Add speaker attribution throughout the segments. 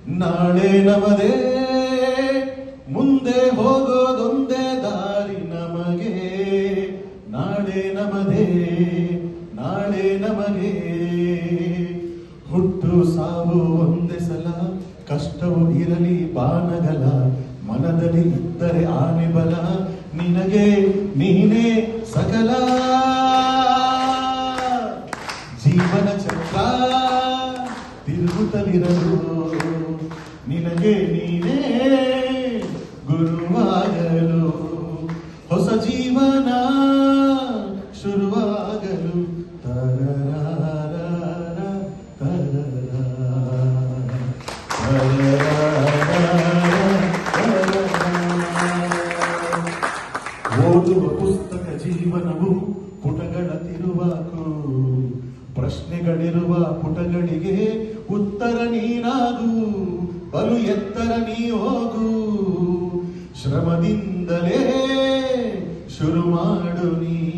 Speaker 1: ನಾಳೆ ನಮದೇ, ಮುಂದೆ ಹೋಗೋದೊಂದೇ ದಾರಿ ನಮಗೆ. ನಾಳೆ ನಮದೇ, ನಾಳೆ ನಮಗೆ. ಹುಟ್ಟು ಸಾವು ಒಂದೇ ಸಲ, ಕಷ್ಟವು ಇರಲಿ ಬಾನಗಲ. ಮನದಲ್ಲಿ ಇದ್ದರೆ ಆನೆ ಬಲ, ನಿನಗೆ ನೀನೇ ಸಕಲ. ಜೀವನ ಚಕ್ರ ತಿರುಗುತ್ತಲಿರಲು, ನಿನಗೆ ನೀನೇ ಗುರುವಾಗಲು. ಹೊಸ ಜೀವನ ಶುರುವಾಗಲು. ತರರಾರ ತರರ ಓದುವ ಪುಸ್ತಕ ಜೀವನವು ಪುಟಗಳ ತಿರುವಾಕು. ಪ್ರಶ್ನೆಗಳಿರುವ ಪುಟಗಳಿಗೆ ಉತ್ತರ ನೀನಾಗು. ಬಲು ಎತ್ತರ ನೀ ಹೋಗು. ಶ್ರಮದಿಂದಲೇ ಶುರು ಮಾಡು ನೀ.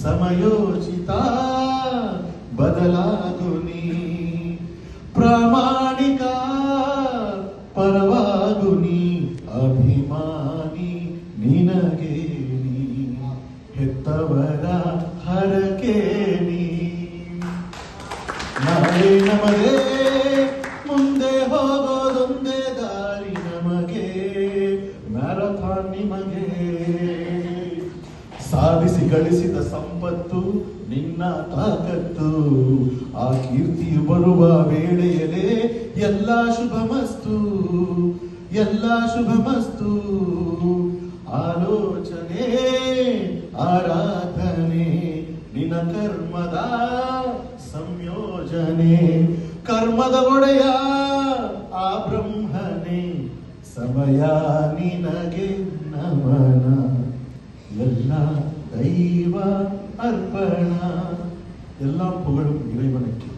Speaker 1: ಸಮಯೋಚಿತ ಬದಲಾಗು ನೀ. ಪ್ರಾಮಾಣಿಕ ಪರವಾಗು ನೀ. ಅಭಿಮಾನಿ ನಿನಗೆ ನೀ. ಹೆತ್ತವರ ಹರಕೆ ನೀ. ನಾಳೆ ನಮದೇ, ಮುಂದೆ ಹೋಗೋದೊಂದೇ ದಾರಿ ನಮಗೆ. ಮ್ಯಾರಥಾನ್ ನಿಮಗೆ. ಸಾಧಿಸಿ ಗಳಿಸಿದ ಸಂಪತ್ತು ನಿನ್ನ ತಾಕತ್ತು. ಆ ಕೀರ್ತಿಯು ಬರುವ ವೇಳೆಯಲೇ ಎಲ್ಲ ಶುಭಮಸ್ತು, ಎಲ್ಲ ಶುಭಮಸ್ತು. ಆಲೋಚನೆ ಆರಾಧನೆ ನಿನ್ನ ಕರ್ಮದ ಸಂಯೋಜನೆ. ಕರ್ಮದ ಒಡೆಯ ಆ ಬ್ರಹ್ಮನೇ. ಸಮಯ ನಿನಗೆ ನಮನ. ಎಲ್ಲ ದೈವ ಅರ್ಪಣ. ಎಲ್ಲ ಪುಗಳು ಇறைவனுக்கு.